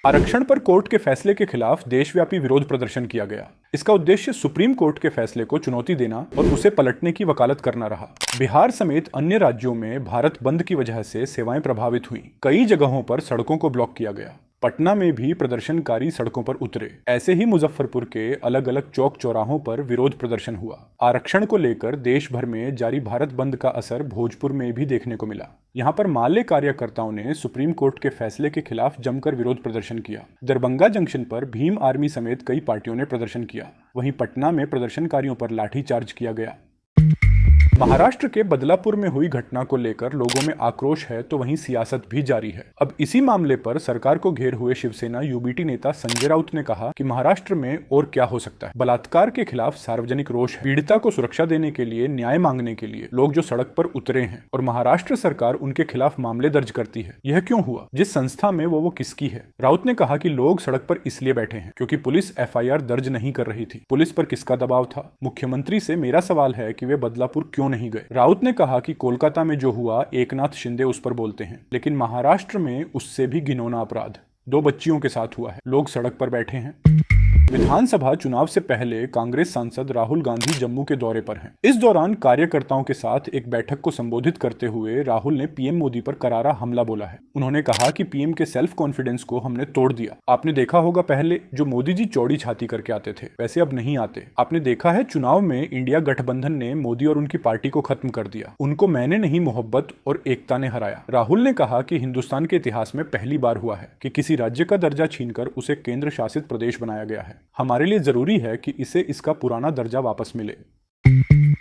आरक्षण पर कोर्ट के फैसले के खिलाफ देशव्यापी विरोध प्रदर्शन किया गया। इसका उद्देश्य सुप्रीम कोर्ट के फैसले को चुनौती देना और उसे पलटने की वकालत करना रहा। बिहार समेत अन्य राज्यों में भारत बंद की वजह से सेवाएं प्रभावित हुई। कई जगहों पर सड़कों को ब्लॉक किया गया। पटना में भी प्रदर्शनकारी सड़कों पर उतरे। ऐसे ही मुजफ्फरपुर के अलग अलग चौक चौराहों पर विरोध प्रदर्शन हुआ। आरक्षण को लेकर देश भर में जारी भारत बंद का असर भोजपुर में भी देखने को मिला। यहाँ पर माले कार्यकर्ताओं ने सुप्रीम कोर्ट के फैसले के खिलाफ जमकर विरोध प्रदर्शन किया। दरभंगा जंक्शन पर भीम आर्मी समेत कई पार्टियों ने प्रदर्शन किया। वहीं पटना में प्रदर्शनकारियों पर लाठीचार्ज किया गया। महाराष्ट्र के बदलापुर में हुई घटना को लेकर लोगों में आक्रोश है तो वहीं सियासत भी जारी है। अब इसी मामले पर सरकार को घेर हुए शिवसेना यूबीटी नेता संजय राउत ने कहा कि महाराष्ट्र में और क्या हो सकता है। बलात्कार के खिलाफ सार्वजनिक रोष है। पीड़िता को सुरक्षा देने के लिए, न्याय मांगने के लिए लोग जो सड़क पर उतरे हैं और महाराष्ट्र सरकार उनके खिलाफ मामले दर्ज करती है, यह क्यों हुआ? जिस संस्था में वो किसकी है? राउत ने कहा कि लोग सड़क पर इसलिए बैठे हैं क्योंकि पुलिस एफआईआर दर्ज नहीं कर रही थी। पुलिस पर किसका दबाव था? मुख्यमंत्री से मेरा सवाल है कि वे बदलापुर क्यों नहीं गए। राउत ने कहा कि कोलकाता में जो हुआ एकनाथ शिंदे उस पर बोलते हैं, लेकिन महाराष्ट्र में उससे भी घिनौना अपराध 2 बच्चियों के साथ हुआ है। लोग सड़क पर बैठे हैं। विधानसभा चुनाव से पहले कांग्रेस सांसद राहुल गांधी जम्मू के दौरे पर हैं। इस दौरान कार्यकर्ताओं के साथ एक बैठक को संबोधित करते हुए राहुल ने पीएम मोदी पर करारा हमला बोला है। उन्होंने कहा कि पीएम के सेल्फ कॉन्फिडेंस को हमने तोड़ दिया। आपने देखा होगा पहले जो मोदी जी चौड़ी छाती करके आते थे, वैसे अब नहीं आते। आपने देखा है चुनाव में इंडिया गठबंधन ने मोदी और उनकी पार्टी को खत्म कर दिया। उनको मैंने नहीं, मोहब्बत और एकता ने हराया। राहुल ने कहा कि हिंदुस्तान के इतिहास में पहली बार हुआ है कि किसी राज्य का दर्जा छीनकर उसे केंद्र शासित प्रदेश बनाया गया है। हमारे लिए जरूरी है कि इसे इसका पुराना दर्जा वापस मिले।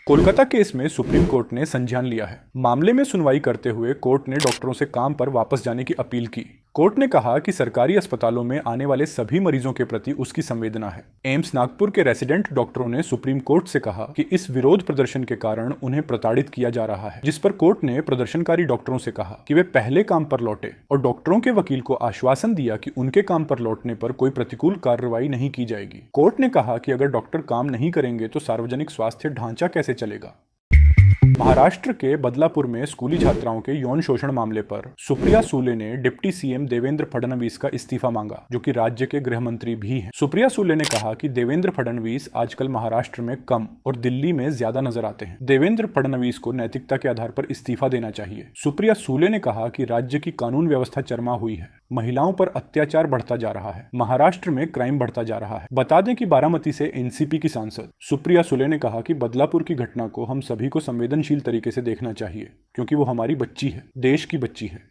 कोलकाता केस में सुप्रीम कोर्ट ने संज्ञान लिया है। मामले में सुनवाई करते हुए कोर्ट ने डॉक्टरों से काम पर वापस जाने की अपील की। कोर्ट ने कहा कि सरकारी अस्पतालों में आने वाले सभी मरीजों के प्रति उसकी संवेदना है। एम्स नागपुर के रेसिडेंट डॉक्टरों ने सुप्रीम कोर्ट से कहा कि इस विरोध प्रदर्शन के कारण उन्हें प्रताड़ित किया जा रहा है, जिस पर कोर्ट ने प्रदर्शनकारी डॉक्टरों से कहा कि वे पहले काम पर लौटे और डॉक्टरों के वकील को आश्वासन दिया कि उनके काम पर लौटने पर कोई प्रतिकूल कार्रवाई नहीं की जाएगी। कोर्ट ने कहा कि अगर डॉक्टर काम नहीं करेंगे तो सार्वजनिक स्वास्थ्य ढांचा कैसे चलेगा। महाराष्ट्र के बदलापुर में स्कूली छात्राओं के यौन शोषण मामले पर सुप्रिया सुले ने डिप्टी सीएम देवेंद्र फडणवीस का इस्तीफा मांगा, जो कि राज्य के गृह मंत्री भी हैं। सुप्रिया सुले ने कहा कि देवेंद्र फडणवीस आजकल महाराष्ट्र में कम और दिल्ली में ज्यादा नजर आते हैं। देवेंद्र फडणवीस को नैतिकता के आधार पर इस्तीफा देना चाहिए। सुप्रिया सुले ने कहा कि राज्य की कानून व्यवस्था चरमा हुई है। महिलाओं पर अत्याचार बढ़ता जा रहा है। महाराष्ट्र में क्राइम बढ़ता जा रहा है। बता दें कि बारामती से एनसीपी की सांसद सुप्रिया सुले ने कहा कि बदलापुर की घटना को हम सभी को संवेदनशील तरीके से देखना चाहिए, क्योंकि वो हमारी बच्ची है, देश की बच्ची है।